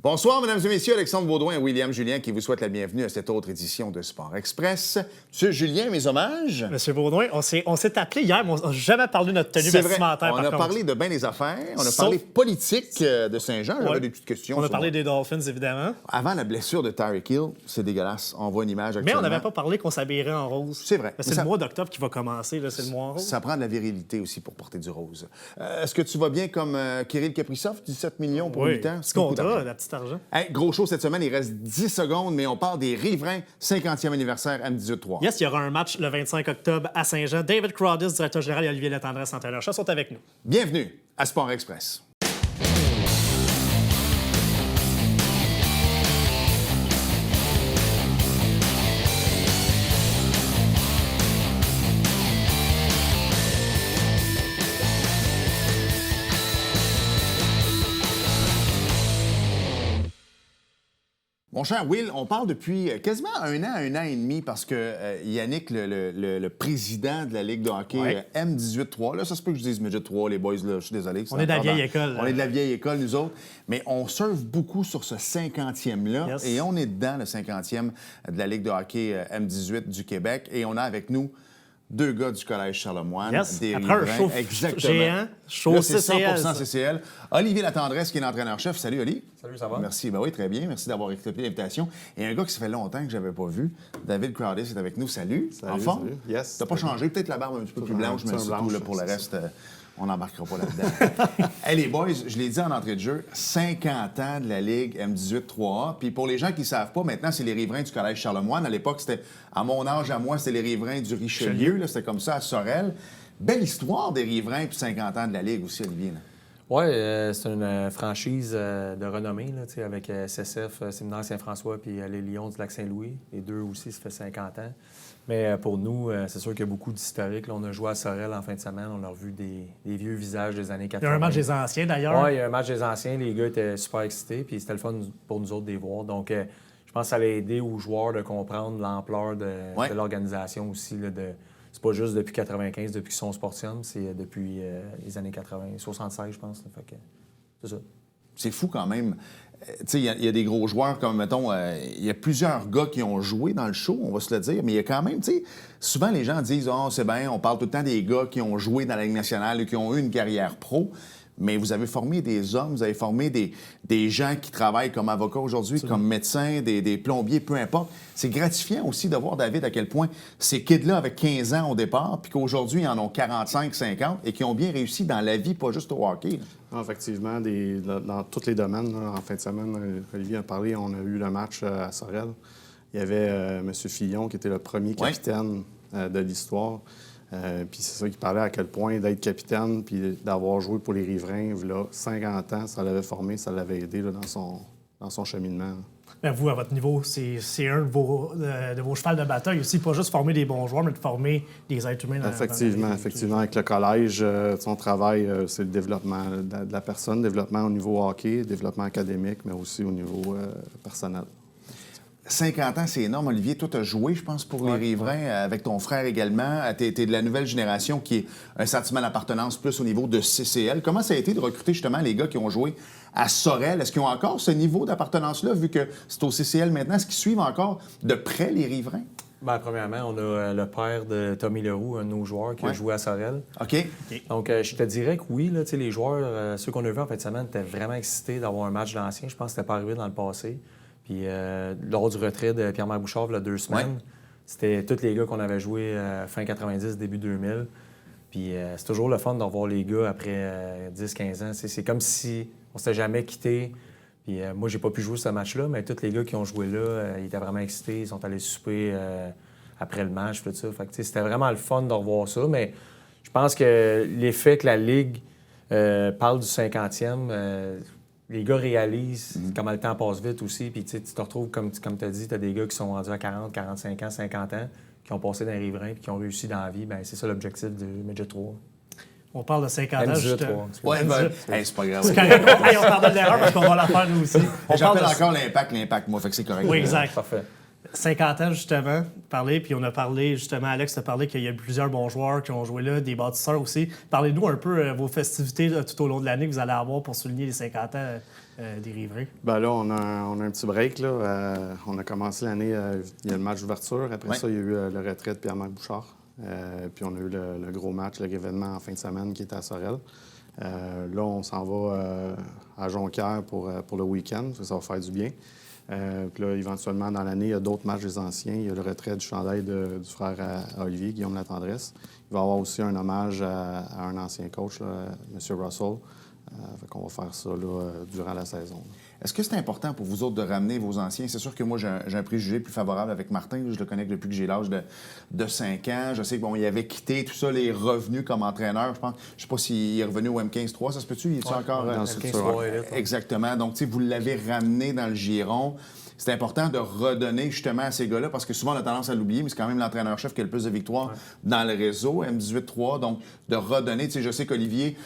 Bonsoir, mesdames et messieurs. Alexandre Baudouin et William Julien qui vous souhaitent la bienvenue à cette autre édition de Sport Express. Monsieur Julien, mes hommages. Monsieur Baudouin, on s'est appelé hier, mais on n'a jamais parlé de notre tenue vestimentaire. On a parlé de bien des affaires. On a parlé politique de Saint-Jean. J'avais des petites questions. On a parlé des Dolphins, évidemment. Avant la blessure de Tyreek Hill, c'est dégueulasse. On voit une image actuellement. Mais on n'avait pas parlé qu'on s'habillerait en rose. C'est vrai. C'est le mois d'octobre qui va commencer, là, c'est le mois en rose. Ça prend de la virilité aussi pour porter du rose. Est-ce que tu vas bien comme Kirill Kaprizov, 17 millions pour 8 ans? C'est contrat, la petite argent. Hey, gros show cette semaine, il reste 10 secondes, mais on parle des riverains, 50e anniversaire M18-3. Yes, il y aura un match le 25 octobre à Saint-Jean. David Crowdis, directeur général, et Olivier Latendresse, entraîneur-chef, sont avec nous. Bienvenue à Sport Express. Mon cher Will, on parle depuis quasiment un an et demi parce que Yannick, le président de la Ligue de hockey M18-3, là, ça se peut que je dise Midget 3, les boys, là, je suis désolé. On est de la vieille école. On est de la vieille école, nous autres. Mais on surfe beaucoup sur ce 50e-là. Yes. Et on est dedans, le 50e de la Ligue de hockey M18 du Québec. Et on a avec nous deux gars du Collège Charlemagne. Yes. Des Après riverains. un show Exactement. géant, show Là, c'est CCL. 100% CCL. Olivier Latendresse, qui est l'entraîneur-chef. Salut, Oli. Salut, ça va? Merci. Ben oui, très bien. Merci d'avoir accepté l'invitation. Et un gars qui ça fait longtemps que je n'avais pas vu, David Crowdis, est avec nous. Salut. En forme? Salut. Yes. T'as pas changé? Peut-être la barbe un petit peu plus blanche, mais c'est tout. Là, pour le reste, on n'embarquera pas là-dedans. Hey, les boys, je l'ai dit en entrée de jeu, 50 ans de la Ligue M18-3A. Puis pour les gens qui ne savent pas, maintenant, c'est les riverains du Collège Charlemagne. À l'époque, c'était, à mon âge, à moi, c'était les riverains du Richelieu. Là, c'était comme ça à Sorel. Belle histoire des riverains puis 50 ans de la Ligue aussi, Olivier. Oui, c'est une franchise de renommée là, avec SSF, Séminaire Saint-François, puis les Lions du Lac-Saint-Louis. Les deux aussi, ça fait 50 ans. Mais pour nous, c'est sûr qu'il y a beaucoup d'historique. Là, on a joué à Sorel en fin de semaine. On a revu des vieux visages des années 80. Il y a un match des anciens, d'ailleurs. Oui, il y a un match des anciens. Les gars étaient super excités, puis c'était le fun pour nous autres de les voir. Donc, je pense que ça allait aider aux joueurs de comprendre l'ampleur de l'organisation aussi. Là, c'est pas juste depuis 95, depuis qu'ils sont sportiums, c'est depuis les années 80, 76, je pense. Là. Fait que, c'est ça. C'est fou quand même. Tu sais, il y a des gros joueurs comme, mettons, il y a plusieurs gars qui ont joué dans le show, on va se le dire, mais il y a quand même, tu sais, souvent les gens disent « Ah, c'est bien, on parle tout le temps des gars qui ont joué dans la Ligue nationale et qui ont eu une carrière pro ». Mais vous avez formé des hommes, vous avez formé des gens qui travaillent comme avocats aujourd'hui, comme médecins, des plombiers, peu importe. C'est gratifiant aussi de voir, David, à quel point ces kids-là avaient 15 ans au départ, puis qu'aujourd'hui, ils en ont 45, 50, et qui ont bien réussi dans la vie, pas juste au hockey. Non, effectivement, dans tous les domaines. Là, en fin de semaine, Olivier a parlé, on a eu le match à Sorel. Il y avait M. Fillon, qui était le premier capitaine de l'histoire. Puis c'est ça qui parlait à quel point d'être capitaine puis d'avoir joué pour les riverains, là, 50 ans, ça l'avait formé, ça l'avait aidé là, dans son cheminement. Ben, vous, à votre niveau, c'est un de vos chevals de bataille aussi, pas juste former des bons joueurs, mais de former des êtres humains. Effectivement. Avec le collège, son travail, c'est le développement de la personne, développement au niveau hockey, développement académique, mais aussi au niveau personnel. 50 ans, c'est énorme. Olivier, toi, tu as joué, je pense, pour les riverains, avec ton frère également. Tu es de la nouvelle génération qui est un sentiment d'appartenance plus au niveau de CCL. Comment ça a été de recruter justement les gars qui ont joué à Sorel? Est-ce qu'ils ont encore ce niveau d'appartenance-là, vu que c'est au CCL maintenant? Est-ce qu'ils suivent encore de près les riverains? Bien, premièrement, on a le père de Tommy Leroux, un de nos joueurs, qui a joué à Sorel. OK. Donc, je te dirais que oui, là, les joueurs, ceux qu'on a vus en fin de semaine, étaient vraiment excités d'avoir un match d'anciens. Je pense que c'était pas arrivé dans le passé. Puis, lors du retrait de Pierre-Marc Bouchard, il y a 2 semaines, c'était tous les gars qu'on avait joués fin 90, début 2000. Puis, c'est toujours le fun de revoir les gars après 10-15 ans. C'est comme si on s'était jamais quittés. Puis, moi, j'ai pas pu jouer ce match-là, mais tous les gars qui ont joué là, ils étaient vraiment excités. Ils sont allés souper après le match, tout ça. Fait que, c'était vraiment le fun de revoir ça. Mais je pense que l'effet que la Ligue parle du 50e... les gars réalisent comment le temps passe vite aussi. Puis tu te retrouves, comme tu as dit, tu as des gars qui sont rendus à 40, 45 ans, 50 ans, qui ont passé dans les riverains et qui ont réussi dans la vie. Bien, c'est ça l'objectif du Midget 3. On parle de 50 ans. M18 3. C'est pas grave. C'est correct. On parle de l'erreur parce qu'on va la faire nous aussi. J'appelle encore l'impact, moi, fait que c'est correct. Oui, exact. Parfait. 50 ans, justement, parler, puis on a parlé, justement, Alex a parlé qu'il y a plusieurs bons joueurs qui ont joué là, des bâtisseurs aussi. Parlez-nous un peu vos festivités là, tout au long de l'année que vous allez avoir pour souligner les 50 ans des riverains? Ben là, on a un petit break. Là. On a commencé l'année, il y a le match d'ouverture. Après ça, il y a eu le retrait de Pierre-Marc Bouchard. Puis on a eu le gros match, le événement en fin de semaine qui était à Sorel. Là, on s'en va à Jonquière pour le week-end. Ça va faire du bien. Puis là, éventuellement, dans l'année, il y a d'autres matchs des anciens. Il y a le retrait du chandail du frère à Olivier, Guillaume Latendresse. Il va y avoir aussi un hommage à un ancien coach, là, M. Russell. Fait qu'on va faire ça là, durant la saison. Est-ce que c'est important pour vous autres de ramener vos anciens? C'est sûr que moi, j'ai un préjugé plus favorable avec Martin. Je le connais depuis que j'ai l'âge de 5 ans. Je sais qu'il avait quitté tout ça, les revenus comme entraîneur. Je sais pas s'il est revenu au M15-3. Ça se peut-tu? Il est encore dans ce M15-3? Exactement. Donc, vous l'avez ramené dans le giron. C'est important de redonner justement à ces gars-là parce que souvent on a tendance à l'oublier, mais c'est quand même l'entraîneur-chef qui a le plus de victoires dans le réseau, M18-3. Donc, de redonner. Je sais qu'Olivier,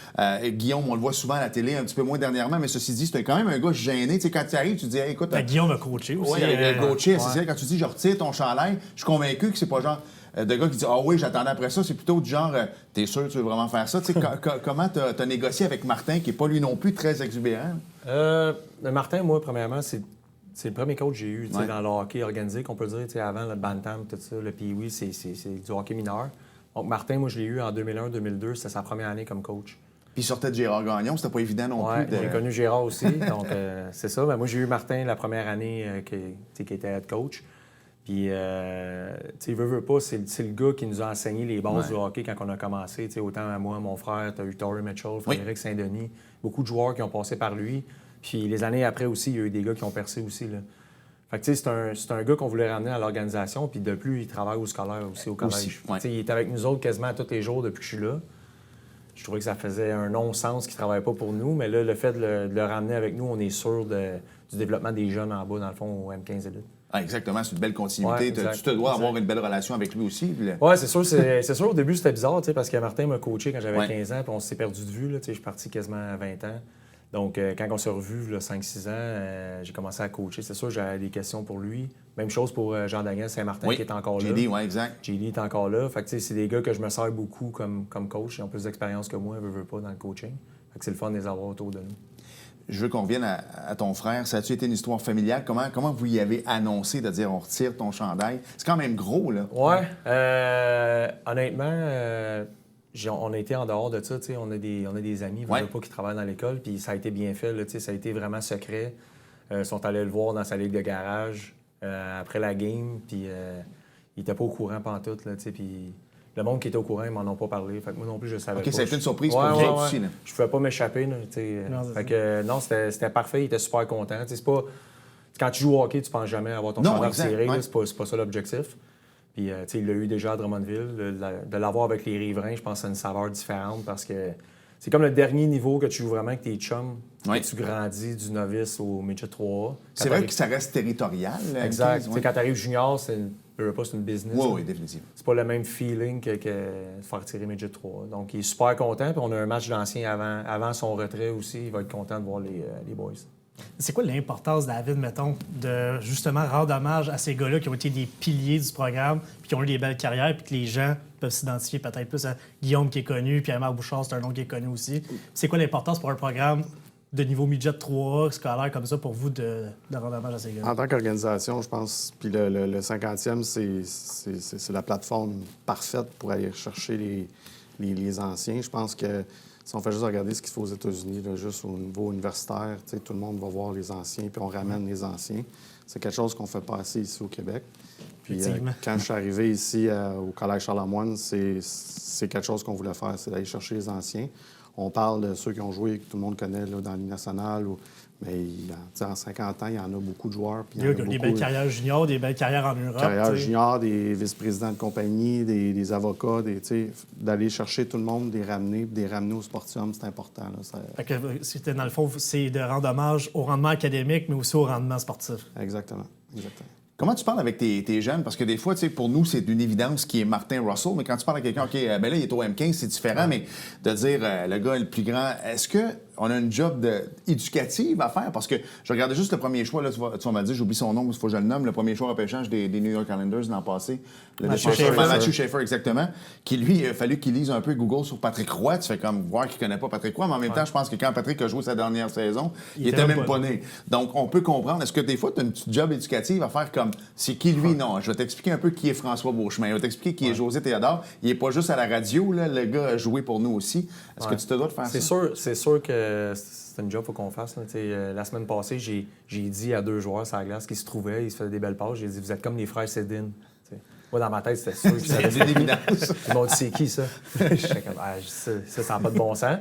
Guillaume, on le voit souvent à la télé, un petit peu moins dernièrement, mais ceci dit, c'est quand même un gars gêné. Quand tu arrives, tu te dis, hey, écoute. Guillaume a coaché aussi. Oui, il a coaché. Quand tu dis, je retire ton chandail, je suis convaincu que c'est pas genre de gars qui dit, ah oui, j'attendais après ça. C'est plutôt du genre, t'es sûr que tu veux vraiment faire ça? Comment tu as négocié avec Martin, qui n'est pas lui non plus très exubérant? Martin, moi, premièrement, c'est le premier coach que j'ai eu dans le hockey organisé, qu'on peut dire, avant le Bantam, tout ça, le Pee-Wee, c'est du hockey mineur. Donc, Martin, moi, je l'ai eu en 2001-2002, c'était sa première année comme coach. Puis il sortait de Gérard Gagnon, c'était pas évident non plus. J'ai connu Gérard aussi, donc c'est ça. Ben, moi, j'ai eu Martin la première année qui était head coach. Puis, veut pas, c'est le gars qui nous a enseigné les bases du hockey quand on a commencé. Autant à moi, mon frère, tu as eu Torrey Mitchell, Frédéric Saint-Denis, beaucoup de joueurs qui ont passé par lui. Puis les années après aussi, il y a eu des gars qui ont percé aussi. Là. Fait que c'est un gars qu'on voulait ramener à l'organisation. Puis de plus, il travaille au scolaire aussi, au collège. Il est avec nous autres quasiment tous les jours depuis que je suis là. Je trouvais que ça faisait un non-sens qu'il ne travaillait pas pour nous. Mais là, le fait de le ramener avec nous, on est sûr du développement des jeunes en bas, dans le fond, au M15 Elite. Ah, exactement, c'est une belle continuité. Tu te dois avoir une belle relation avec lui aussi. Oui, c'est sûr. C'est sûr, au début, c'était bizarre, parce que Martin m'a coaché quand j'avais 15 ans, puis on s'est perdu de vue. Là, je suis parti quasiment à 20 ans. Donc, quand on s'est revus, 5-6 ans, j'ai commencé à coacher. C'est sûr, j'avais des questions pour lui. Même chose pour Jean-Daniel Saint-Martin qui est encore là. JD, oui, exact. JD est encore là. Fait que, c'est des gars que je me sers beaucoup comme coach. Ils ont plus d'expérience que moi, veut pas, dans le coaching. Fait que c'est le fun de les avoir autour de nous. Je veux qu'on revienne à ton frère. Ça a-tu été une histoire familiale? Comment vous y avez annoncé de dire on retire ton chandail? C'est quand même gros, là. Oui. Honnêtement, on a été en dehors de ça. On a des amis pas, qui travaillent dans l'école. Puis ça a été bien fait. Là, ça a été vraiment secret. Ils sont allés le voir dans sa ligue de garage après la game. Puis il n'était pas au courant pantoute. Puis le monde qui était au courant, ils m'en ont pas parlé. Fait que moi non plus, je savais pas. OK, ça a été une surprise pour vous autres aussi. Là. Je ne pouvais pas m'échapper. Non, c'était parfait. Il était super content. C'est pas... Quand tu joues au hockey, tu ne penses jamais avoir ton chandail serré. C'est pas ça l'objectif. Puis, il l'a eu déjà à Drummondville. De l'avoir avec les riverains, je pense que c'est une saveur différente parce que c'est comme le dernier niveau que tu joues vraiment avec tes chums. Tu grandis du novice au midget 3A. C'est vrai que ça reste territorial. Exact. Quand tu arrives junior, c'est une business. Oui, définitivement. C'est pas le même feeling que de faire tirer midget 3A. Donc, il est super content. Puis on a un match d'ancien avant son retrait aussi. Il va être content de voir les boys. C'est quoi l'importance, David, mettons, de justement rendre hommage à ces gars-là qui ont été des piliers du programme puis qui ont eu des belles carrières puis que les gens peuvent s'identifier peut-être plus à Guillaume qui est connu, puis à Marc Bouchard, c'est un nom qui est connu aussi. C'est quoi l'importance pour un programme de niveau midget 3A, scolaire comme ça, pour vous de rendre hommage à ces gars-là? En tant qu'organisation, je pense, puis le 50e, c'est la plateforme parfaite pour aller chercher les anciens. Je pense que si on fait juste regarder ce qu'il faut aux États-Unis, là, juste au niveau universitaire, tout le monde va voir les anciens, puis on ramène les anciens. C'est quelque chose qu'on fait pas assez ici au Québec. Puis quand je suis arrivé ici au Collège Charlemagne, c'est quelque chose qu'on voulait faire, c'est d'aller chercher les anciens. On parle de ceux qui ont joué, que tout le monde connaît là, dans la Ligue nationale. Mais en 50 ans, il y en a beaucoup de joueurs. Il y a des belles carrières juniors, des belles carrières en Europe. Carrières juniors, des vice-présidents de compagnie, des avocats, d'aller chercher tout le monde, des ramener au Sportium, c'est important. Là, c'était, dans le fond, c'est de rendre hommage au rendement académique, mais aussi au rendement sportif. Exactement. Comment tu parles avec tes jeunes? Parce que des fois, pour nous, c'est une évidence qui est Martin Russell, mais quand tu parles à quelqu'un, OK, ben là, il est au M15, c'est différent, mais de dire le gars est le plus grand, est-ce que on a une job éducative à faire parce que je regardais juste le premier choix, là, tu vas me dire, j'oublie son nom, il faut que je le nomme, le premier choix repêchage des New York Islanders l'an passé. Matthew Schaefer. Matthew Schaefer, exactement. Qui, lui, il a fallu qu'il lise un peu Google sur Patrick Roy. Tu fais comme voir qu'il connaît pas Patrick Roy, mais en même temps, je pense que quand Patrick a joué sa dernière saison, il était même pas né. Donc, on peut comprendre. Est-ce que des fois, tu as une petite job éducative à faire comme c'est qui lui? Non, je vais t'expliquer un peu qui est François Beauchemin. Je vais t'expliquer qui est José Théodore. Il est pas juste à la radio, là. Le gars a joué pour nous aussi. Est-ce que tu te dois de faire ça? C'est sûr que c'est une job qu'il faut qu'on fasse. La semaine passée, j'ai dit à 2 joueurs sur la glace qui se trouvaient, ils se faisaient des belles passes. J'ai dit, vous êtes comme les frères Sedin. Moi, dans ma tête, c'était sûr que c'était une évidence. Ils m'ont dit, c'est qui ça? J'étais comme, ça n'a pas de bon sens.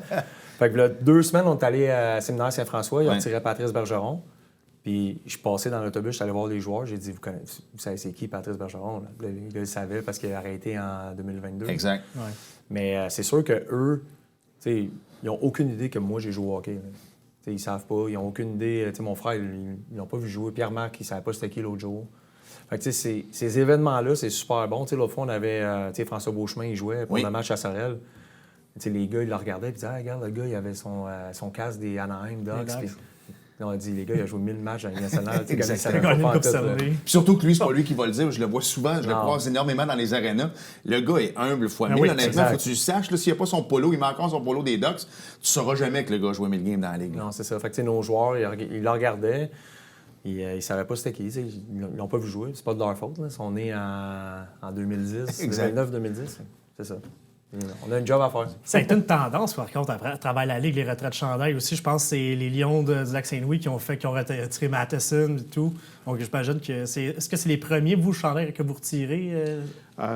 Fait que là, 2 semaines, on est allé à Séminaire Saint-François, ils ont retiré Patrice Bergeron. Puis je suis passé dans l'autobus, je suis allé voir les joueurs, j'ai dit, vous savez c'est qui Patrice Bergeron? Là? Le gars, il savait parce qu'il a arrêté en 2022. Exact. Ouais. Mais c'est sûr qu'eux, ils n'ont aucune idée que moi, j'ai joué au hockey. Là. Ils savent pas, ils n'ont aucune idée. Mon frère, ils n'ont pas vu jouer. Pierre-Marc, il ne savait pas c'était qui l'autre jour. Fait que, ces événements-là, c'est super bon. L'autre fois, on avait François Beauchemin, il jouait pour le match à Sorel. Les gars, ils le regardaient et disaient regarde, le gars, il avait son casque des Anaheim Ducks. Puis, on a dit les gars, il a joué 1000 matchs dans la Ligue nationale. Puis surtout que lui, c'est pas lui qui va le dire. Je le vois souvent, je le croise énormément dans les arénas. Le gars est humble fois 1000. Honnêtement, il faut que tu le saches. S'il n'y a pas son polo, il manque encore son polo des Ducks, tu ne sauras jamais que le gars a joué 1000 games dans la Ligue. Non, c'est ça. Fait que nos joueurs, ils le regardaient. Ils ne savaient pas c'était qui. Ils l'ont pas vu jouer. C'est pas de leur faute. Là. Ils sont nés en 2010, 2009-2010. C'est ça. On a une job à faire. Ça a été une tendance, par contre, à travers la Ligue, les retraites chandail aussi. Je pense que c'est les Lions du Lac-Saint-Louis qui ont retiré Matheson et tout. Donc, j'imagine que c'est... Est-ce que c'est les premiers, vous, chandail, que vous retirez?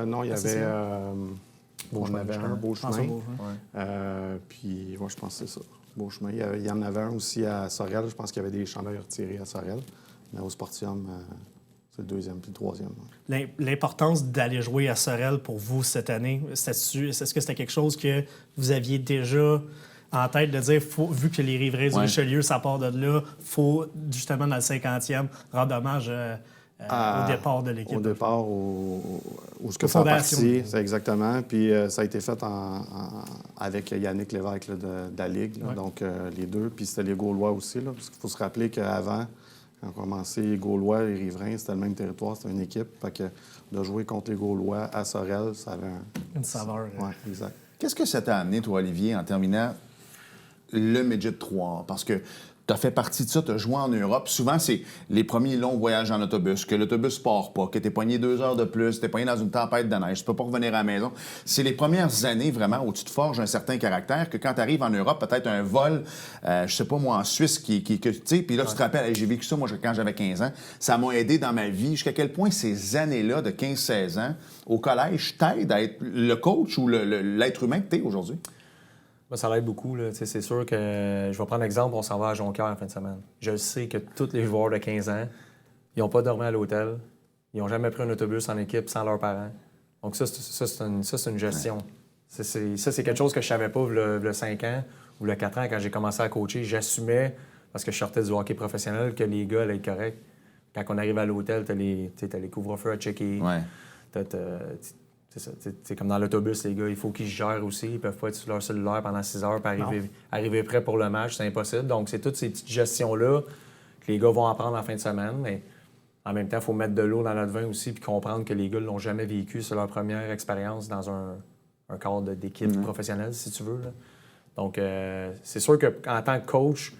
Non, il y avait... on avait un Beauchemin. Puis, je pense que c'est ça. Beauchemin. Il y en avait un aussi à Sorel. Je pense qu'il y avait des chandails retirés à Sorel. Mais au Sportium, c'est le 2e puis le 3e. L'importance d'aller jouer à Sorel pour vous cette année, est-ce que c'était quelque chose que vous aviez déjà en tête de dire, vu que les riverains du Richelieu, ça part de là, il faut justement dans le 50e rendre hommage au départ de l'équipe? Au départ, où ça a parti, c'est exactement. Puis ça a été fait avec Yannick Lévesque là, de la Ligue. Là, donc, les deux. Puis c'était les Gaulois aussi. Là, parce qu'il faut se rappeler qu'avant, quand on commençait les Gaulois, les Riverains, c'était le même territoire, c'était une équipe. Fait que de jouer contre les Gaulois à Sorel, ça avait une saveur. Oui, exact. Qu'est-ce que ça t'a amené, toi, Olivier, en terminant le Midget 3? Parce que tu as fait partie de ça, tu as joué en Europe. Souvent, c'est les premiers longs voyages en autobus, que l'autobus ne part pas, que tu es pogné 2 heures de plus, tu es pogné dans une tempête de neige, tu peux pas revenir à la maison. C'est les premières années, vraiment, où tu te forges un certain caractère, que quand tu arrives en Europe, peut-être un vol, je sais pas moi, en Suisse, puis là, tu te rappelles, hey, j'ai vécu ça, moi, quand j'avais 15 ans, ça m'a aidé dans ma vie. Jusqu'à quel point ces années-là, de 15-16 ans, au collège, t'aident à être le coach ou l'être humain que tu es aujourd'hui? Ben, ça l'aide beaucoup. Là. C'est sûr que, je vais prendre l'exemple, on s'en va à Jonquière en fin de semaine. Je sais que tous les joueurs de 15 ans, ils n'ont pas dormi à l'hôtel. Ils n'ont jamais pris un autobus en équipe sans leurs parents. Donc ça, c'est une gestion. Ouais. C'est quelque chose que je ne savais pas il y a 5 ans ou il y a 4 ans quand j'ai commencé à coacher. J'assumais, parce que je sortais du hockey professionnel, que les gars allaient être corrects. Quand on arrive à l'hôtel, tu as les couvre-feux à checker. Ouais. C'est ça. C'est comme dans l'autobus, les gars, il faut qu'ils se gèrent aussi. Ils ne peuvent pas être sur leur cellulaire pendant 6 heures pour arriver prêt pour le match. C'est impossible. Donc, c'est toutes ces petites gestions-là que les gars vont apprendre en fin de semaine. Mais en même temps, il faut mettre de l'eau dans notre vin aussi puis comprendre que les gars ne l'ont jamais vécu. C'est leur première expérience dans un cadre d'équipe professionnelle, si tu veux. Là. Donc, c'est sûr qu'en tant que coach,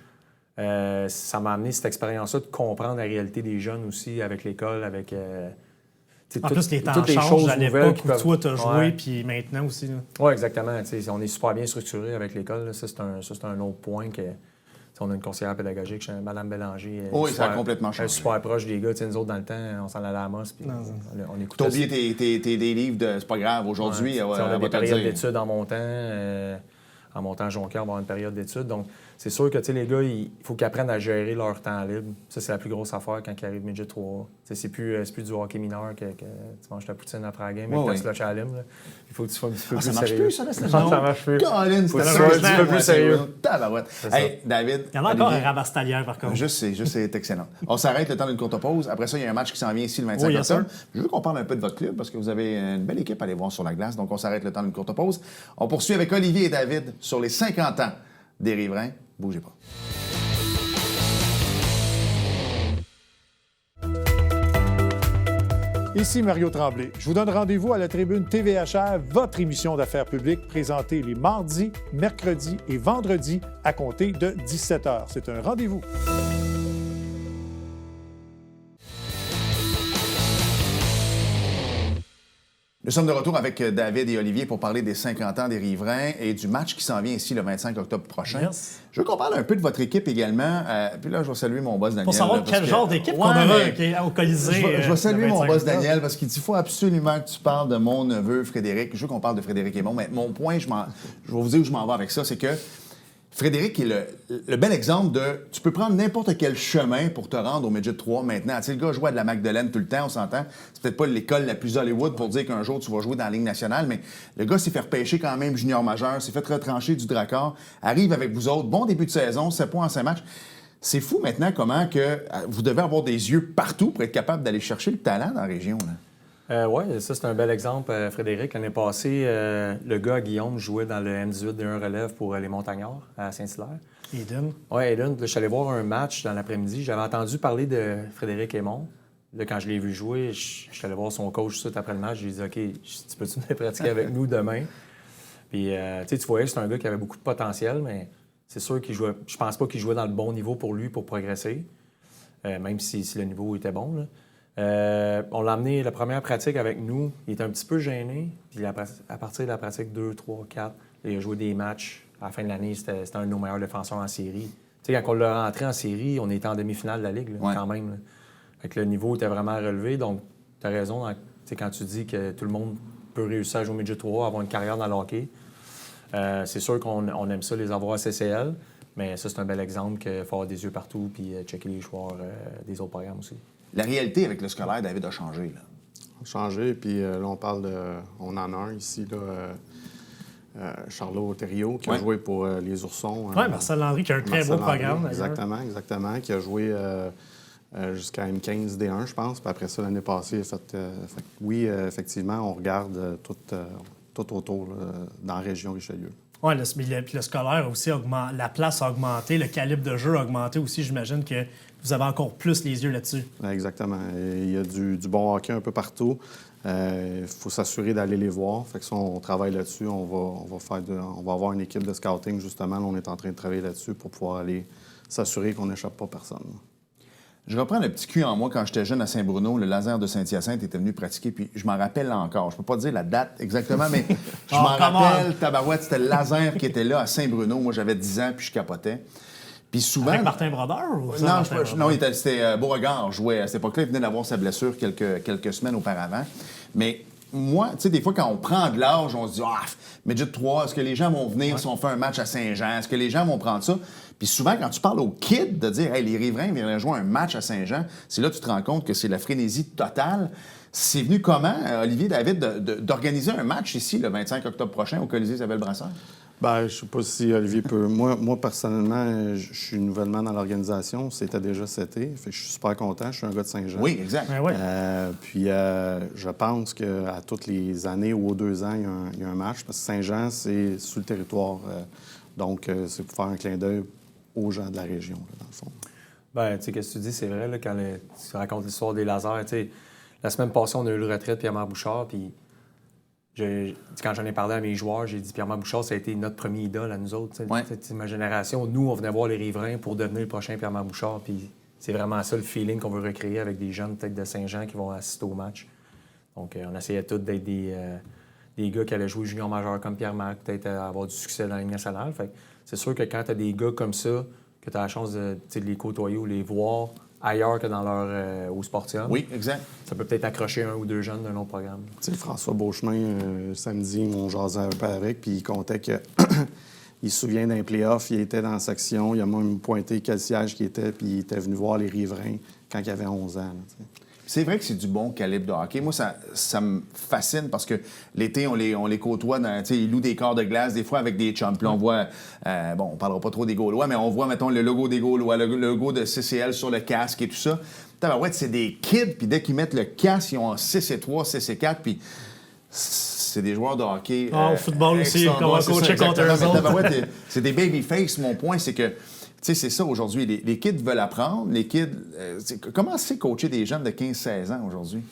ça m'a amené cette expérience-là de comprendre la réalité des jeunes aussi avec l'école, avec... en plus, les temps changent à l'époque où toi, tu as joué, puis maintenant aussi. Oui, exactement. On est super bien structuré avec l'école. Là. Ça, c'est un autre point que... On a une conseillère pédagogique, Mme Bélanger. Oui, ça a complètement changé. Elle est super proche des gars. Nous autres, dans le temps, on s'en allait à Amos, puis on écoutait. T'as oublié tes livres de... C'est pas grave, aujourd'hui, on a des périodes d'études en montant. En montant à Jonquière, on va avoir une période d'études. Donc, c'est sûr que les gars, il faut qu'ils apprennent à gérer leur temps libre. Ça, c'est la plus grosse affaire quand ils arrivent midget 3. C'est plus du hockey mineur que tu manges ta poutine après la game et que tu slush à la lime. Il faut que tu sois un petit peu plus sérieux. Ça marche plus, ça, ça marche plus. Colin, faut que tu sois un petit peu plus sérieux. Hey, David. Il y en a encore un rabastalière, par contre. C'est excellent. On s'arrête le temps d'une courte pause. Après ça, il y a un match qui s'en vient ici le 25 octobre. Je veux qu'on parle un peu de votre club parce que vous avez une belle équipe à aller voir sur la glace. Donc, on s'arrête le temps d'une courte pause. On poursuit avec Olivier et David sur les 50 ans des Riverains Bougez pas. Ici Mario Tremblay. Je vous donne rendez-vous à la tribune TVHR, votre émission d'affaires publiques présentée les mardis, mercredis et vendredis à compter de 17h. C'est un rendez-vous. Nous sommes de retour avec David et Olivier pour parler des 50 ans des Riverains et du match qui s'en vient ici le 25 octobre prochain. Yes. Je veux qu'on parle un peu de votre équipe également. Puis là, je vais saluer mon boss Daniel. Pour savoir quel genre d'équipe qu'on aura au Colisée. Je vais saluer mon boss Daniel parce qu'il dit qu'il faut absolument que tu parles de mon neveu Frédéric. Je veux qu'on parle de Frédéric Aymon, mais mon point, je vais vous dire où je m'en vais avec ça, c'est que Frédéric est le bel exemple de... Tu peux prendre n'importe quel chemin pour te rendre au Midget 3 maintenant. Tu sais, le gars jouait à de la Magdeleine tout le temps, on s'entend. C'est peut-être pas l'école la plus Hollywood pour dire qu'un jour tu vas jouer dans la Ligue nationale, mais le gars s'est fait repêcher quand même junior majeur, s'est fait retrancher du Drakkar, arrive avec vous autres, bon début de saison, 7 points en 5 matchs. C'est fou maintenant comment que vous devez avoir des yeux partout pour être capable d'aller chercher le talent dans la région, là. Oui, ça, c'est un bel exemple, Frédéric. L'année passée, le gars, Guillaume, jouait dans le M18 de 1 relève pour les Montagnards à Saint-Hilaire. Eden. Oui, Eden. Là, je suis allé voir un match dans l'après-midi. J'avais entendu parler de Frédéric Aymon. Là, quand je l'ai vu jouer, je suis allé voir son coach tout de suite après le match. Je lui ai dit, OK, tu peux-tu venir pratiquer avec nous demain? Puis, tu voyais, c'est un gars qui avait beaucoup de potentiel, mais c'est sûr qu'il jouait. Je pense pas qu'il jouait dans le bon niveau pour lui pour progresser, même si le niveau était bon, là. On l'a amené la première pratique avec nous. Il était un petit peu gêné. Puis à partir de la pratique 2, 3, 4, il a joué des matchs. À la fin de l'année, c'était un de nos meilleurs défenseurs en série. Tu sais, quand on l'a rentré en série, on était en demi-finale de la Ligue, là, quand même. Là. Fait que le niveau était vraiment relevé. Donc, tu as raison quand tu dis que tout le monde peut réussir à jouer au Midget 3, avoir une carrière dans le hockey. C'est sûr qu'on aime ça, les avoir à CCL. Mais ça, c'est un bel exemple qu'il faut avoir des yeux partout puis checker les joueurs des autres programmes aussi. La réalité avec le scolaire, David, a changé, là. Changé, puis là, on parle de... On en a un ici, là, Charlot Thériault, qui a joué pour les Oursons. Oui, Marcel Landry, qui a un très beau programme, d'ailleurs. Exactement, qui a joué jusqu'à M15 D1, je pense. Puis après ça, l'année passée, il a fait... oui, effectivement, on regarde tout autour, là, dans la région Richelieu. Oui, le scolaire aussi, la place a augmenté, le calibre de jeu a augmenté aussi. J'imagine que vous avez encore plus les yeux là-dessus. Exactement. Il y a du bon hockey un peu partout. Il faut s'assurer d'aller les voir. Fait que ça, on travaille là-dessus. On va avoir une équipe de scouting, justement. Là, on est en train de travailler là-dessus pour pouvoir aller s'assurer qu'on n'échappe pas personne. Je reprends le petit cul en moi quand j'étais jeune à Saint-Bruno. Le laser de Saint-Hyacinthe était venu pratiquer, puis je m'en rappelle encore. Je peux pas dire la date exactement, mais je m'en rappelle, tabarouette, c'était le laser qui était là à Saint-Bruno. Moi, j'avais 10 ans, puis je capotais. Puis souvent... Avec Martin Brodeur? Ou non, c'était Beauregard jouait à cette époque-là. Il venait d'avoir sa blessure quelques semaines auparavant. Mais moi, tu sais, des fois, quand on prend de l'âge, on se dit « Ah, Midget 3, est-ce que les gens vont venir si on fait un match à Saint-Jean? Est-ce que les gens vont prendre ça? » Puis souvent, quand tu parles aux kids de dire « Hey, les Riverains viennent jouer un match à Saint-Jean », c'est là que tu te rends compte que c'est la frénésie totale. C'est venu comment, Olivier, David, d'organiser un match ici le 25 octobre prochain au Colisée Isabelle-Brasseur? Bien, je sais pas si Olivier peut... Moi, personnellement, je suis nouvellement dans l'organisation. C'était déjà cet été. Fait que je suis super content. Je suis un gars de Saint-Jean. Oui, exact. Oui. Puis, je pense qu'à toutes les années ou aux 2 ans, il y a un match. Parce que Saint-Jean, c'est sur le territoire. Donc, c'est pour faire un clin d'œil aux gens de la région, là, dans le fond. Bien, tu sais, qu'est-ce que tu dis? C'est vrai, là, quand tu racontes l'histoire des lasers. Tu sais, la semaine passée, on a eu le retrait de Pierre-Marc Bouchard, puis quand j'en ai parlé à mes joueurs, j'ai dit Pierre-Marc Bouchard, ça a été notre premier idole à nous autres. Ouais. C'est ma génération. Nous, on venait voir les Riverains pour devenir le prochain Pierre-Marc Bouchard, puis c'est vraiment ça le feeling qu'on veut recréer avec des jeunes peut-être de Saint-Jean qui vont assister au match. Donc, on essayait tous d'être des gars qui allaient jouer junior majeur comme Pierre-Marc, peut-être avoir du succès dans la Ligue nationale. Fait que c'est sûr que quand tu as des gars comme ça, que tu as la chance de les côtoyer ou les voir ailleurs que dans leur au Sportium. Oui, exact. Ça peut peut-être accrocher 1 ou 2 jeunes d'un autre programme. Tu sais, François Beauchemin, samedi, on jasait un peu avec, puis il comptait que... il se souvient d'un play-off, il était dans la section, il a même pointé quel siège qu'il était, puis il était venu voir les Riverains quand il avait 11 ans. Là, c'est vrai que c'est du bon calibre de hockey. Moi, ça me fascine parce que l'été, on les côtoie, ils louent des corps de glace, des fois avec des chums. Puis là, on voit, on parlera pas trop des Gaulois, mais on voit, mettons, le logo des Gaulois, le logo de CCL sur le casque et tout ça. Ouais, c'est des kids, puis dès qu'ils mettent le casque, ils ont 6 et 3, 6 et 4, puis c'est des joueurs de hockey. Au football aussi, comment coacher contre eux autres. C'est des babyface. Mon point, c'est que sais, c'est ça aujourd'hui. Les kids veulent apprendre. Les kids... comment c'est coacher des jeunes de 15-16 ans aujourd'hui?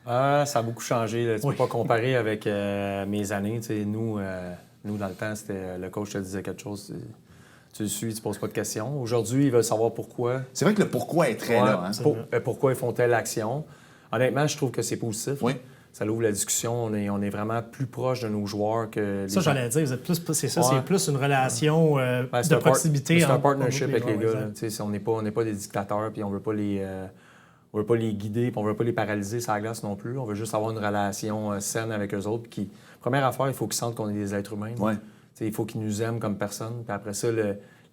Ça a beaucoup changé. Là. Tu peux pas comparer avec mes années. Nous, dans le temps, c'était le coach te disait quelque chose, tu le suis, tu poses pas de questions. Aujourd'hui, ils veulent savoir pourquoi. C'est vrai que le pourquoi est très là. Hein? Pourquoi ils font telle action. Honnêtement, je trouve que c'est positif. Oui. Ça ouvre la discussion. On est vraiment plus proche de nos joueurs que ça, j'allais dire, vous êtes plus, c'est ça, c'est plus une relation de proximité. C'est un partnership avec les joueurs, gars. On n'est pas des dictateurs, puis on veut pas les guider, puis on veut pas les paralyser sur la glace non plus. On veut juste avoir une relation saine avec eux autres. Première affaire, il faut qu'ils sentent qu'on est des êtres humains. Ouais. Il faut qu'ils nous aiment comme personne. Puis après ça,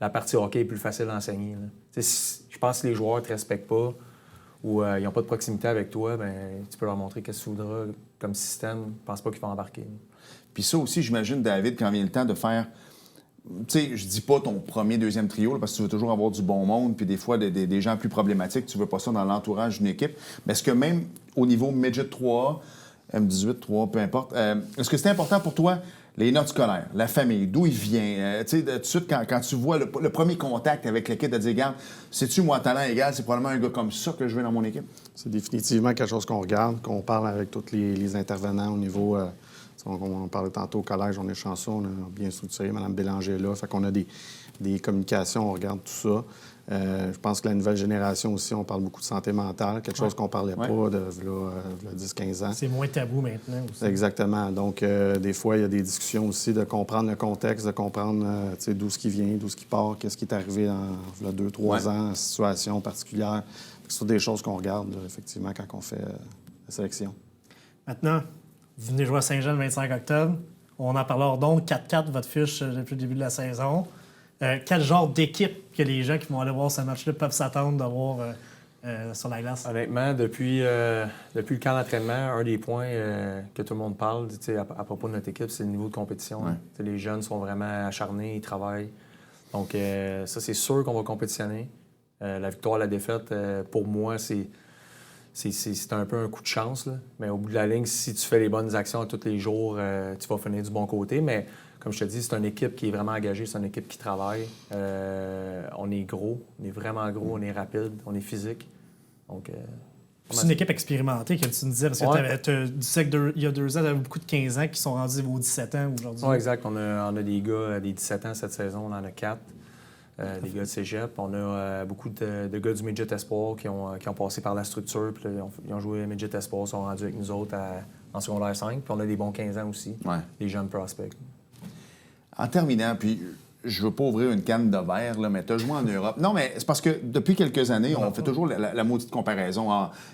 la partie hockey est plus facile à enseigner. Je pense que si les joueurs ne te respectent pas ou ils n'ont pas de proximité avec toi, ben tu peux leur montrer qu'est-ce que tu voudras comme système. Je ne pense pas qu'ils vont embarquer. Puis ça aussi, j'imagine, David, quand vient le temps de faire... Tu sais, je dis pas ton premier, deuxième trio, là, parce que tu veux toujours avoir du bon monde, puis des fois, des gens plus problématiques, tu veux pas ça dans l'entourage d'une équipe. Mais est-ce que même au niveau midget 3, M18, 3, peu importe, est-ce que c'est important pour toi, les notes scolaires, la famille, d'où il vient? Tu sais, tout de suite, quand tu vois le premier contact avec l'équipe, de dire, regarde, sais-tu, moi, talent égal, c'est probablement un gars comme ça que je veux dans mon équipe? C'est définitivement quelque chose qu'on regarde, qu'on parle avec tous les intervenants au niveau... on parlait tantôt au collège, on est chanceux, on a bien structuré, Mme Bélanger est là, fait qu'on a des communications, on regarde tout ça. Je pense que la nouvelle génération aussi, on parle beaucoup de santé mentale, quelque chose qu'on ne parlait pas de 10-15 ans. C'est moins tabou maintenant aussi. Exactement. Donc, des fois, il y a des discussions aussi de comprendre le contexte, de comprendre d'où ce qui vient, d'où ce qui part, qu'est-ce qui est arrivé dans 2-3 ans, en situation particulière. C'est des choses qu'on regarde, là, effectivement, quand on fait la sélection. Maintenant, vous venez jouer à Saint-Jean le 25 octobre. On en parlera donc 4-4, votre fiche depuis le début de la saison. Quel genre d'équipe que les gens qui vont aller voir ce match-là peuvent s'attendre d'avoir sur la glace? Honnêtement, depuis le camp d'entraînement, un des points que tout le monde parle à propos de notre équipe, c'est le niveau de compétition. Ouais. Les jeunes sont vraiment acharnés, ils travaillent. Donc, ça, c'est sûr qu'on va compétitionner. La victoire, la défaite, pour moi, c'est un peu un coup de chance. Là. Mais au bout de la ligne, si tu fais les bonnes actions tous les jours, tu vas finir du bon côté. Mais comme je te dis, c'est une équipe qui est vraiment engagée, c'est une équipe qui travaille. On est gros, on est vraiment gros, on est rapide, on est physique. Donc, c'est une équipe expérimentée, comme tu nous disais, parce que tu sais qu'il y a 2 ans, tu avais beaucoup de 15 ans qui sont rendus aux 17 ans aujourd'hui. Oui, exact. On a des gars des 17 ans cette saison, on en a 4. Des gars de cégep. On a beaucoup de gars du Midget Espoir qui ont passé par la structure, puis là, ils ont joué Midget Espoir, sont rendus avec nous autres en secondaire 5. Puis on a des bons 15 ans aussi, des jeunes prospects. En terminant, puis je veux pas ouvrir une canne de verre, là, mais tu as joué en Europe. Non, mais c'est parce que depuis quelques années, on fait toujours la maudite comparaison.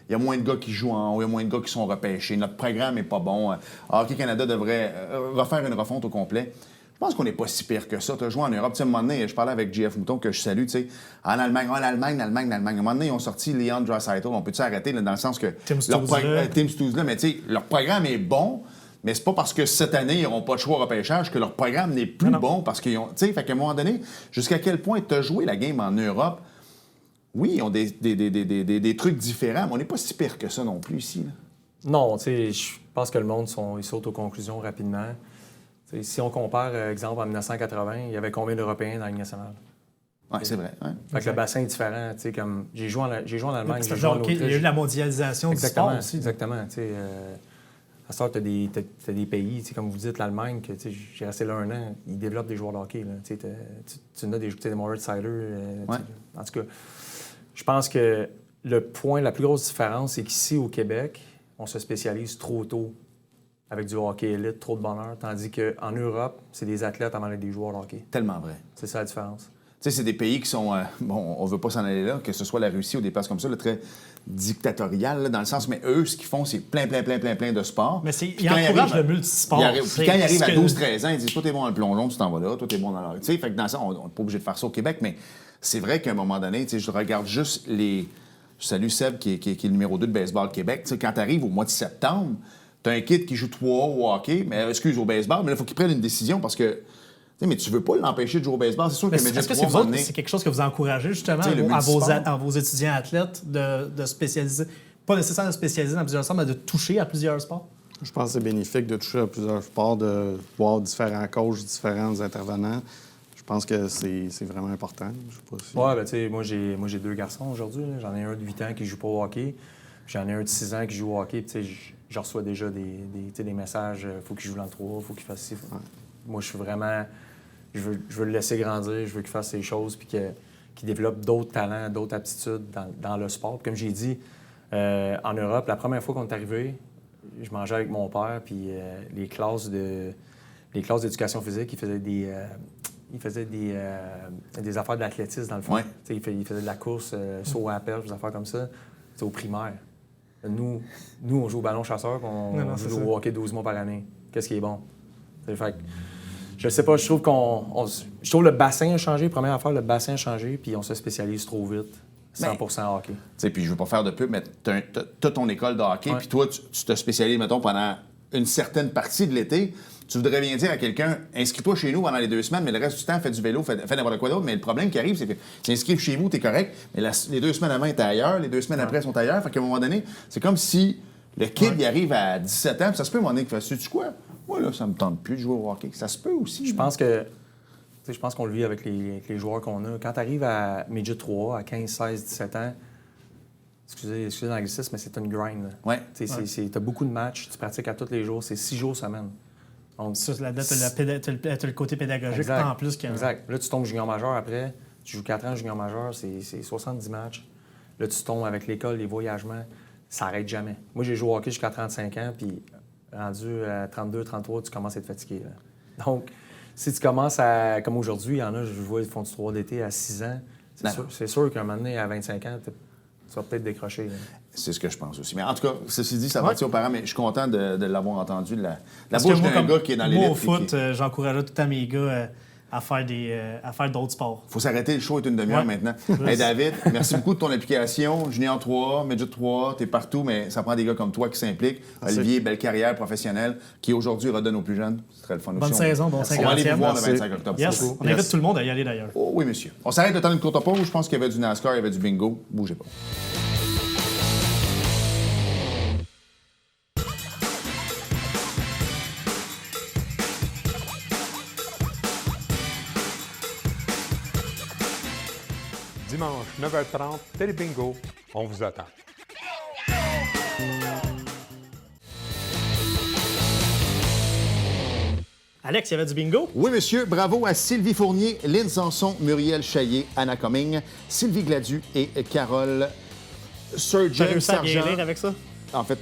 Il y a moins de gars qui jouent en haut, il y a moins de gars qui sont repêchés. Notre programme n'est pas bon. Hockey Canada devrait refaire une refonte au complet. Je pense qu'on n'est pas si pire que ça. Tu as joué en Europe. Tu sais, à un moment donné, je parlais avec JF Mouton, que je salue, tu sais, en Allemagne. À un moment donné, ils ont sorti Leon Draisaitl. On peut-tu arrêter, là, dans le sens que... Tim Stützle, mais tu sais, leur programme est bon, mais c'est pas parce que cette année, ils n'auront pas de choix au repêchage que leur programme n'est plus bon, parce qu'ils ont... Tu sais, fait qu'à un moment donné, jusqu'à quel point tu as joué la game en Europe? Oui, ils ont des trucs différents, mais on n'est pas si pire que ça non plus ici, là. Non, tu sais, je pense que le monde, ils sautent aux conclusions rapidement. T'sais, si on compare, exemple, en 1980, il y avait combien d'Européens dans la Ligue nationale? Oui, c'est vrai. Ouais. Fait que le bassin est différent. Comme j'ai joué en Allemagne, j'ai joué en Autriche. Il y a eu la mondialisation du sport aussi. Exactement. À ce temps, tu as des pays, comme vous dites, l'Allemagne, que j'ai resté là 1 an, ils développent des joueurs de hockey. Là. Tu as des Moritz Seider. En tout cas, je pense que la plus grosse différence, c'est qu'ici, au Québec, on se spécialise trop tôt avec du hockey élite, trop de bonheur, tandis qu'en Europe, c'est des athlètes avant d'être des joueurs de hockey. Tellement vrai. C'est ça la différence. Tu sais, c'est des pays qui sont... bon, on veut pas s'en aller là, que ce soit la Russie ou des places comme ça, là, très dictatoriales, là, dans le sens... Mais eux, ce qu'ils font, c'est plein de sports. Mais ils encouragent le multisport. Puis quand ils arrivent à 12-13 ans, ils disent « Toi, t'es bon dans le plongeon, tu t'en vas là. Toi, t'es bon dans le... » Tu sais, fait que dans ça, on n'est pas obligé de faire ça au Québec, mais c'est vrai qu'à un moment donné, tu sais, je regarde juste les... Je salue Seb, qui est le numéro 2 de Baseball Québec. Tu sais, quand tu arrives au mois de septembre, tu as un kid qui joue 3 au hockey, mais au baseball, mais là, il faut qu'il prenne une décision parce que... Mais tu veux pas l'empêcher de jouer au baseball. C'est sûr que est-ce que c'est quelque chose que vous encouragez justement à vos étudiants athlètes de spécialiser, pas nécessairement de spécialiser dans plusieurs sports, mais de toucher à plusieurs sports? Je pense que c'est bénéfique de toucher à plusieurs sports, de voir différents coachs, différents intervenants. Je pense que c'est vraiment important. Je sais pas si... Ouais, ben, tu sais, moi, j'ai 2 garçons aujourd'hui. Là. J'en ai un de 8 ans qui joue pas au hockey. J'en ai un de 6 ans qui joue au hockey. Tu sais, je reçois déjà des messages. Faut qu'il joue dans le 3, faut qu'il fasse ci. Moi, je suis vraiment... Je veux le laisser grandir. Je veux qu'il fasse ses choses puis qu'il développe d'autres talents, d'autres aptitudes dans le sport. Puis comme j'ai dit, en Europe, la première fois qu'on est arrivé, je mangeais avec mon père, puis les classes d'éducation physique, il faisait des affaires d'athlétisme, dans le fond. Ouais. Il faisait de la course, saut à la perche, des affaires comme ça. C'est au primaire. Nous, on joue au ballon chasseur, puis on joue au hockey 12 mois par année. Qu'est-ce qui est bon? Fait que, je sais pas, je trouve le bassin a changé. Première affaire, le bassin a changé, puis on se spécialise trop vite. 100% hockey. Puis je veux pas faire de pub, mais t'as ton école de hockey, puis toi, tu te spécialises, mettons, pendant une certaine partie de l'été. Tu voudrais bien dire à quelqu'un, inscris-toi chez nous pendant les 2 semaines, mais le reste du temps, fais du vélo, fais n'importe quoi d'autre. Mais le problème qui arrive, c'est que tu inscrives chez vous, t'es correct, mais les 2 semaines avant, t'es ailleurs, les 2 semaines après sont ailleurs. Fait qu'à un moment donné, c'est comme si le kid, il arrive à 17 ans, puis ça se peut, à un moment donné, qu'il fasse, sais-tu quoi? Moi, là, ça me tente plus de jouer au hockey. Ça se peut aussi. Je pense qu'on le vit avec les joueurs qu'on a. Quand tu arrives à Midget 3, à 15, 16, 17 ans, excusez l'anglicisme, mais c'est une grind. Ouais. Tu as beaucoup de matchs, tu pratiques à tous les jours, c'est 6 jours semaine. Donc, Ça, là-dedans, t'as le côté pédagogique exact, en plus. Exact. Là, tu tombes junior majeur après, tu joues 4 ans junior majeur, c'est 70 matchs. Là, tu tombes avec l'école, les voyagements, ça n'arrête jamais. Moi, j'ai joué au hockey jusqu'à 35 ans, puis rendu à 32, 33, tu commences à être fatigué. Là. Donc, si tu commences à... Comme aujourd'hui, il y en a, je vois, ils font du 3 d'été à 6 ans. C'est sûr qu'un moment donné, à 25 ans, tu vas peut-être décrocher. Là. C'est ce que je pense aussi. Mais en tout cas, ceci dit, ça va aux parents, mais je suis content de l'avoir entendu, la Parce bouche que moi, d'un gars qui est dans l'élite. Moi, au foot, j'encourageais tout le temps mes gars à faire d'autres sports. Il faut s'arrêter, le show est une demi-heure maintenant. Hey David, merci beaucoup de ton implication. Junior 3, Midget 3, t'es partout, mais ça prend des gars comme toi qui s'impliquent. Olivier, belle carrière professionnelle, qui aujourd'hui redonne aux plus jeunes. C'est très le fun aussi. Bonne saison, bon 50e. On va aller vous voir le 25 octobre. Yes. On invite tout le monde à y aller d'ailleurs. Oh, oui, monsieur. On s'arrête le temps d'une courte pause. Je pense qu'il y avait du NASCAR, il y avait du bingo. Bougez pas. Dimanche, 9h30, Télé Bingo, on vous attend. Alex, il y avait du bingo? Oui, monsieur. Bravo à Sylvie Fournier, Lynn Sanson, Muriel Chaillé, Anna Cumming, Sylvie Gladu et Carole Sir T'as James réussi à bien Sargent. lire avec ça? En fait,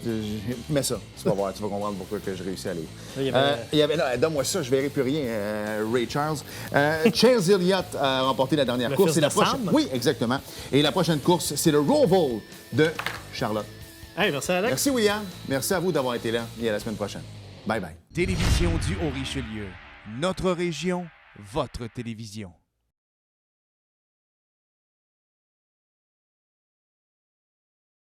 mets ça. Tu vas voir, tu vas comprendre pourquoi que je réussis à lire. Là, Il y avait là, donne-moi ça, je verrai plus rien, Ray Charles. Chase Elliott a remporté la dernière course. fils de Sam? Oui, exactement. Et la prochaine course, c'est le Roval de Charlotte. Hey, merci Alex. Merci, William. Merci à vous d'avoir été là. Et à la semaine prochaine. Bye bye. Télévision du Haut-Richelieu. Notre région, votre télévision.